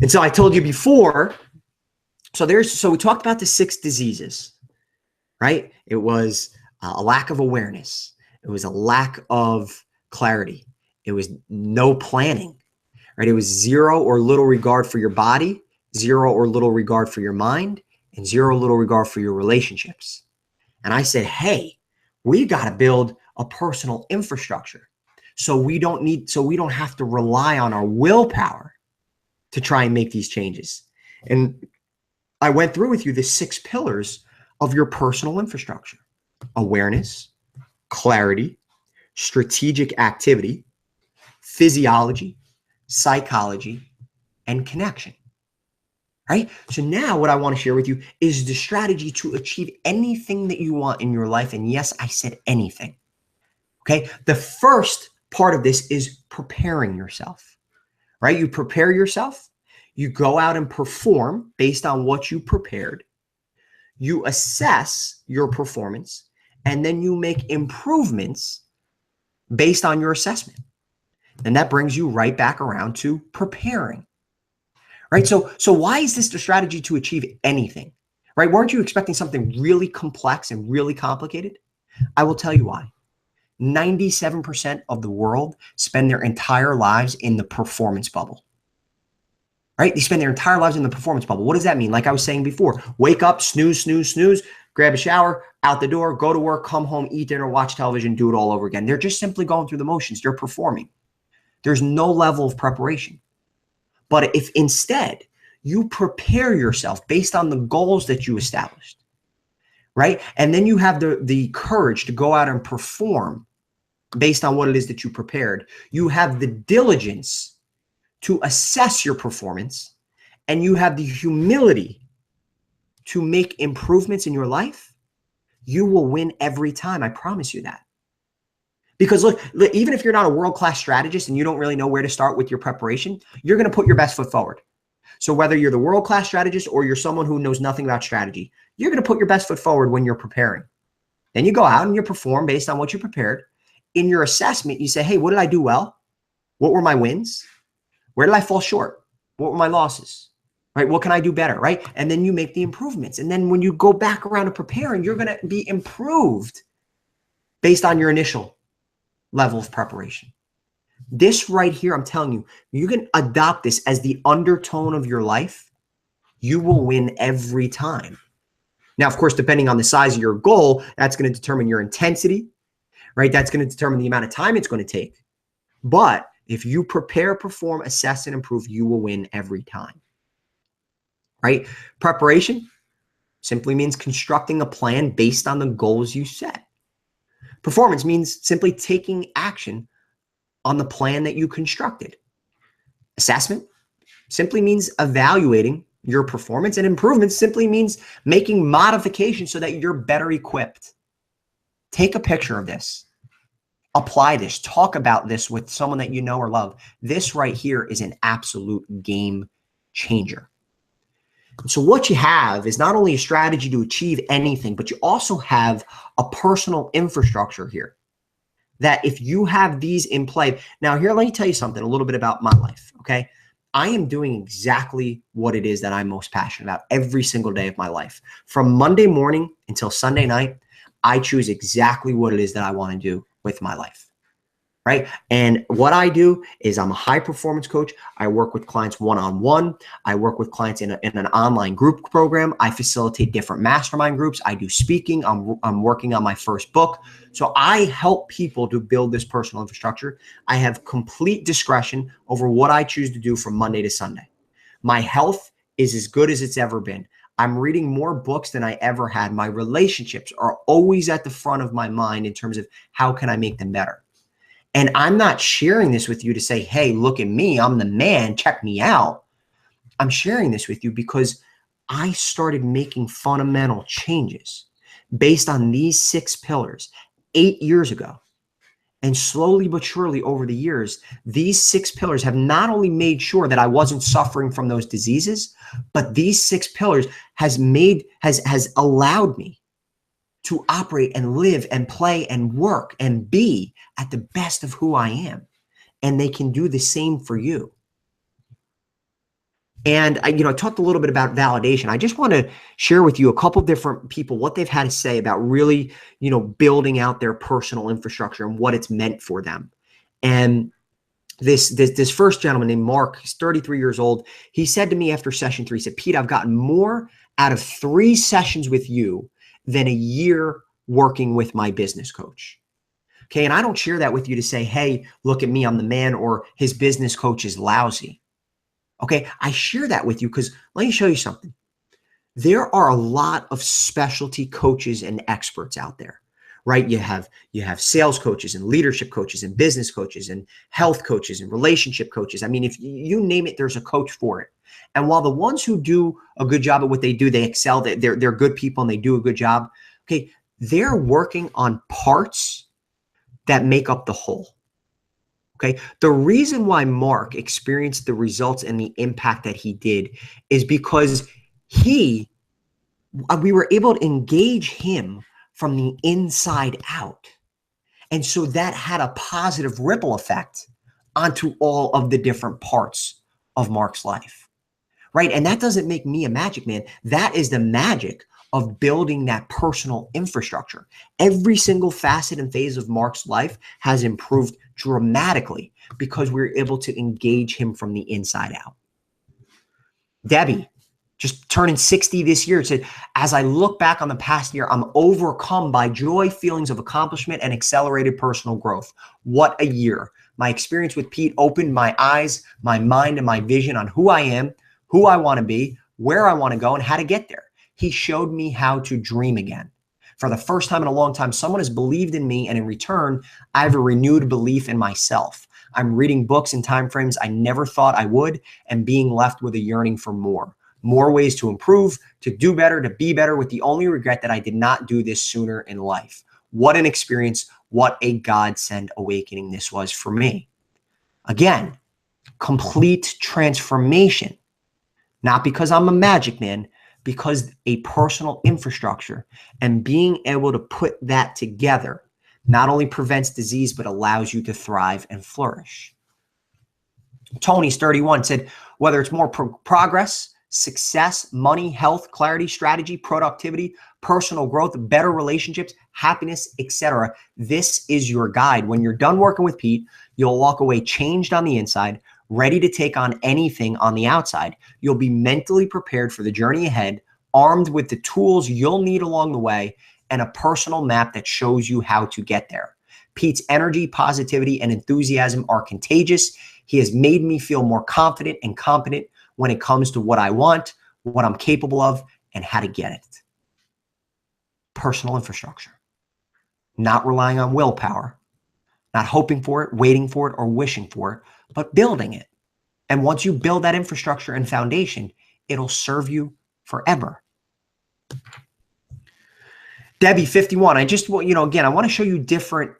Speaker 1: And so I told you before, so we talked about the 6 diseases, right? It was a lack of awareness. It was a lack of clarity. It was no planning. Right? It was zero or little regard for your body, zero or little regard for your mind, and zero little regard for your relationships. And I said, hey, we got to build a personal infrastructure so we don't have to rely on our willpower to try and make these changes. And I went through with you the 6 pillars of your personal infrastructure: awareness, clarity, strategic activity, physiology, psychology, and connection, right? So now what I want to share with you is the strategy to achieve anything that you want in your life. And yes, I said anything. Okay. The first part of this is preparing yourself, right? You prepare yourself. You go out and perform based on what you prepared. You assess your performance, and then you make improvements based on your assessment. And that brings you right back around to preparing, right? So why is this the strategy to achieve anything, right? Weren't you expecting something really complex and really complicated? I will tell you why. 97% of the world spend their entire lives in the performance bubble, right? They spend their entire lives in the performance bubble. What does that mean? Like I was saying before, wake up, snooze, snooze, snooze, grab a shower, out the door, go to work, come home, eat dinner, watch television, do it all over again. They're just simply going through the motions. They're performing. There's no level of preparation. But if instead you prepare yourself based on the goals that you established, right? And then you have the courage to go out and perform based on what it is that you prepared. You have the diligence to assess your performance, and you have the humility to make improvements in your life. you will win every time. I promise you that. Because look, even if you're not a world-class strategist and you don't really know where to start with your preparation, you're going to put your best foot forward. So whether you're the world-class strategist or you're someone who knows nothing about strategy, you're going to put your best foot forward when you're preparing. Then you go out and you perform based on what you prepared. In your assessment, you say, hey, what did I do well? What were my wins? Where did I fall short? What were my losses? Right? What can I do better? Right? And then you make the improvements. And then when you go back around to preparing, you're going to be improved based on your initial level of preparation. This right here, I'm telling you, you can adopt this as the undertone of your life. You will win every time. Now, of course, depending on the size of your goal, that's going to determine your intensity, right? That's going to determine the amount of time it's going to take. But if you prepare, perform, assess, and improve, you will win every time, right? Preparation simply means constructing a plan based on the goals you set. Performance means simply taking action on the plan that you constructed. Assessment simply means evaluating your performance, and improvement simply means making modifications so that you're better equipped. Take a picture of this. Apply this. Talk about this with someone that you know or love. This right here is an absolute game changer. So what you have is not only a strategy to achieve anything, but you also have a personal infrastructure here that if you have these in play. Now here, let me tell you something, a little bit about my life, okay? I am doing exactly what it is that I'm most passionate about every single day of my life. From Monday morning until Sunday night, I choose exactly what it is that I want to do with my life, right? And what I do is I'm a high performance coach. I work with clients one-on-one. I work with clients in an online group program. I facilitate different mastermind groups. I do speaking. I'm working on my first book. So I help people to build this personal infrastructure. I have complete discretion over what I choose to do from Monday to Sunday. My health is as good as it's ever been. I'm reading more books than I ever had. My relationships are always at the front of my mind in terms of how can I make them better. And I'm not sharing this with you to say, hey, look at me, I'm the man, check me out. I'm sharing this with you because I started making fundamental changes based on these 6 pillars 8 years ago. And slowly but surely over the years, these 6 pillars have not only made sure that I wasn't suffering from those diseases, but these 6 pillars has allowed me to operate and live and play and work and be at the best of who I am. And they can do the same for you. And I talked a little bit about validation. I just want to share with you a couple of different people, what they've had to say about really, building out their personal infrastructure and what it's meant for them. And this first gentleman named Mark, he's 33 years old. He said to me after session 3, he said, Pete, I've gotten more out of 3 sessions with you than a year working with my business coach. Okay. And I don't share that with you to say, hey, look at me, I'm the man, or his business coach is lousy. Okay. I share that with you because let me show you something. There are a lot of specialty coaches and experts out there, right? You have sales coaches and leadership coaches and business coaches and health coaches and relationship coaches. I mean, if you name it, there's a coach for it. And while the ones who do a good job at what they do, they excel, they're good people and they do a good job. Okay. They're working on parts that make up the whole. Okay. The reason why Mark experienced the results and the impact that he did is because we were able to engage him from the inside out. And so that had a positive ripple effect onto all of the different parts of Mark's life. Right. And that doesn't make me a magic man. That is the magic of building that personal infrastructure. Every single facet and phase of Mark's life has improved dramatically because we're able to engage him from the inside out. Debbie, just turning 60 this year, said, as I look back on the past year, I'm overcome by joy, feelings of accomplishment, and accelerated personal growth. What a year. My experience with Pete opened my eyes, my mind, and my vision on who I am, who I want to be, where I want to go, and how to get there. He showed me how to dream again. For the first time in a long time, someone has believed in me, and in return, I have a renewed belief in myself. I'm reading books in timeframes I never thought I would, and being left with a yearning for more. more ways to improve, to do better, to be better, with the only regret that I did not do this sooner in life. What an experience. What a godsend awakening this was for me. Again, complete transformation. Not because I'm a magic man, because a personal infrastructure and being able to put that together not only prevents disease, but allows you to thrive and flourish. Tony's 31 said, whether it's more progress, success, money, health, clarity, strategy, productivity, personal growth, better relationships, happiness, etc., this is your guide. When you're done working with Pete, you'll walk away changed on the inside, ready to take on anything on the outside. You'll be mentally prepared for the journey ahead, armed with the tools you'll need along the way, and a personal map that shows you how to get there. Pete's energy, positivity, and enthusiasm are contagious. He has made me feel more confident and competent when it comes to what I want, what I'm capable of, and how to get it. Personal infrastructure. Not relying on willpower, not hoping for it, waiting for it, or wishing for it, but building it. And once you build that infrastructure and foundation, it'll serve you forever. Debbie, 51. I just, again, I want to show you different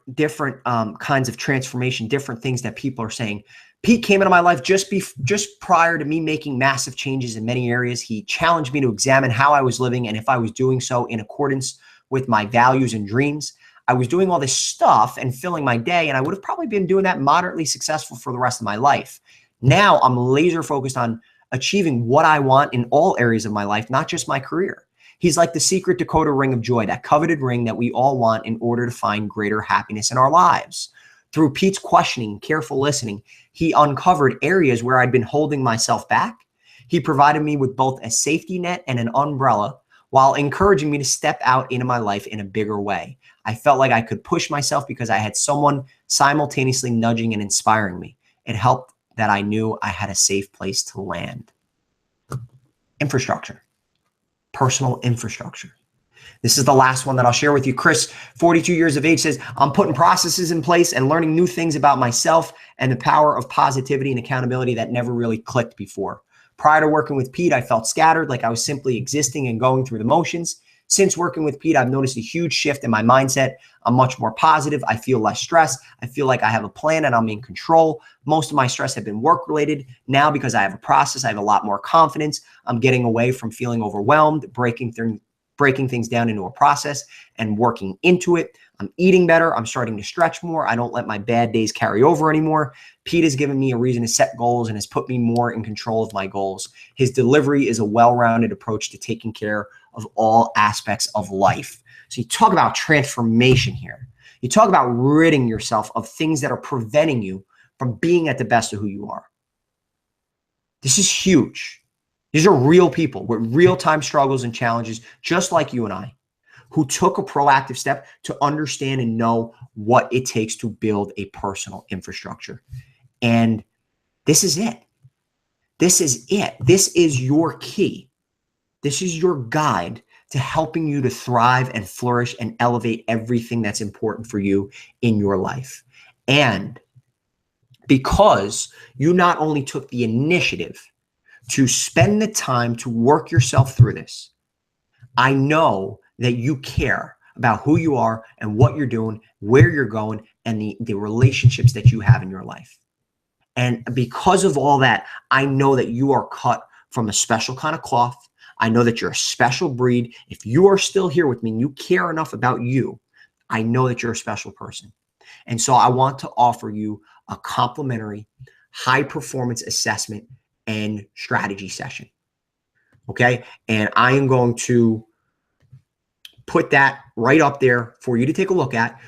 Speaker 1: kinds of transformation, different things that people are saying. Pete came into my life just prior to me making massive changes in many areas. He challenged me to examine how I was living and if I was doing so in accordance with my values and dreams. I was doing all this stuff and filling my day, and I would have probably been doing that moderately successful for the rest of my life. Now I'm laser focused on achieving what I want in all areas of my life, not just my career. He's like the secret Dakota ring of joy, that coveted ring that we all want in order to find greater happiness in our lives. Through Pete's questioning, careful listening, he uncovered areas where I'd been holding myself back. He provided me with both a safety net and an umbrella while encouraging me to step out into my life in a bigger way. I felt like I could push myself because I had someone simultaneously nudging and inspiring me. It helped that I knew I had a safe place to land. Infrastructure. Personal infrastructure. This is the last one that I'll share with you. Chris, 42 years of age, says, I'm putting processes in place and learning new things about myself and the power of positivity and accountability that never really clicked before. Prior to working with Pete, I felt scattered, like I was simply existing and going through the motions. Since working with Pete, I've noticed a huge shift in my mindset. I'm much more positive. I feel less stress. I feel like I have a plan and I'm in control. Most of my stress have been work related. Now, because I have a process, I have a lot more confidence. I'm getting away from feeling overwhelmed, breaking things down into a process and working into it. I'm eating better. I'm starting to stretch more. I don't let my bad days carry over anymore. Pete has given me a reason to set goals and has put me more in control of my goals. His delivery is a well-rounded approach to taking care of all aspects of life. So you talk about transformation here. You talk about ridding yourself of things that are preventing you from being at the best of who you are. This is huge. These are real people with real-time struggles and challenges, just like you and I, who took a proactive step to understand and know what it takes to build a personal infrastructure. And this is it. This is it. This is your key. This is your guide to helping you to thrive and flourish and elevate everything that's important for you in your life. And because you not only took the initiative to spend the time to work yourself through this, I know that you care about who you are and what you're doing, where you're going, and the relationships that you have in your life. And because of all that, I know that you are cut from a special kind of cloth. I know that you're a special breed. If you are still here with me and you care enough about you, I know that you're a special person. And so I want to offer you a complimentary high performance assessment and strategy session. Okay. And I am going to put that right up there for you to take a look at.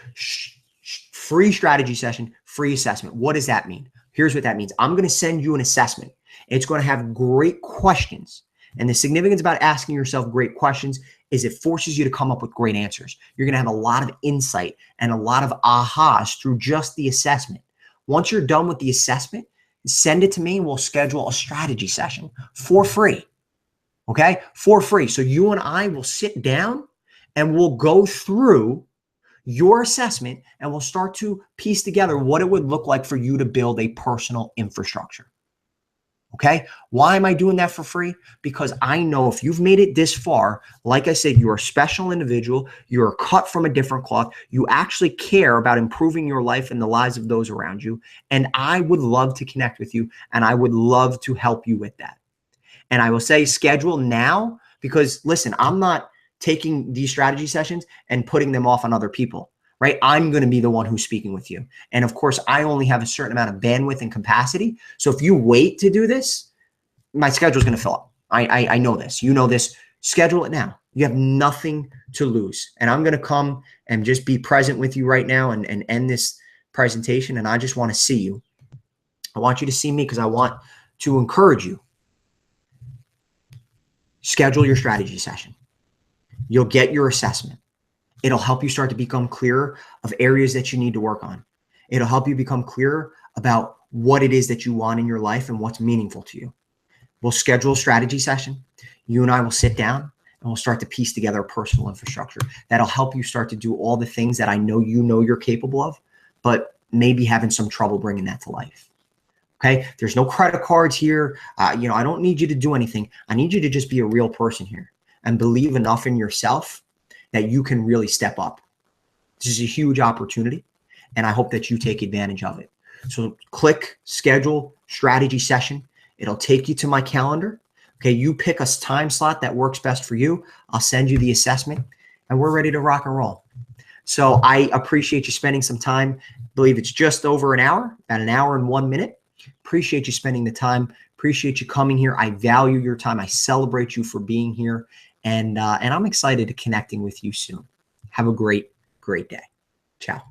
Speaker 1: Free strategy session, free assessment. What does that mean? Here's what that means. I'm going to send you an assessment. It's going to have great questions. And the significance about asking yourself great questions is it forces you to come up with great answers. You're going to have a lot of insight and a lot of ahas through just the assessment. Once you're done with the assessment, send it to me and we'll schedule a strategy session for free. Okay? For free. So you and I will sit down and we'll go through your assessment and we'll start to piece together what it would look like for you to build a personal infrastructure. Okay. Why am I doing that for free? Because I know if you've made it this far, like I said, you're a special individual. You're cut from a different cloth. You actually care about improving your life and the lives of those around you. And I would love to connect with you, and I would love to help you with that. And I will say schedule now, because listen, I'm not taking these strategy sessions and putting them off on other people, right? I'm going to be the one who's speaking with you. And of course, I only have a certain amount of bandwidth and capacity. So if you wait to do this, my schedule is going to fill up. I know this. You know this. Schedule it now. You have nothing to lose. And I'm going to come and just be present with you right now and end this presentation. And I just want to see you. I want you to see me because I want to encourage you. Schedule your strategy session. You'll get your assessment. It'll help you start to become clearer of areas that you need to work on. It'll help you become clearer about what it is that you want in your life and what's meaningful to you. We'll schedule a strategy session. You and I will sit down and we'll start to piece together a personal infrastructure that'll help you start to do all the things that I know you're capable of, but maybe having some trouble bringing that to life. Okay. There's no credit cards here. I don't need you to do anything. I need you to just be a real person here and believe enough in yourself that you can really step up. This is a huge opportunity, and I hope that you take advantage of it. So click schedule strategy session. It'll take you to my calendar. Okay. You pick a time slot that works best for you. I'll send you the assessment and we're ready to rock and roll. So I appreciate you spending some time. I believe it's just over an hour, about an hour and 1 minute. Appreciate you spending the time. Appreciate you coming here. I value your time. I celebrate you for being here. And I'm excited to connecting with you soon. Have a great, great day. Ciao.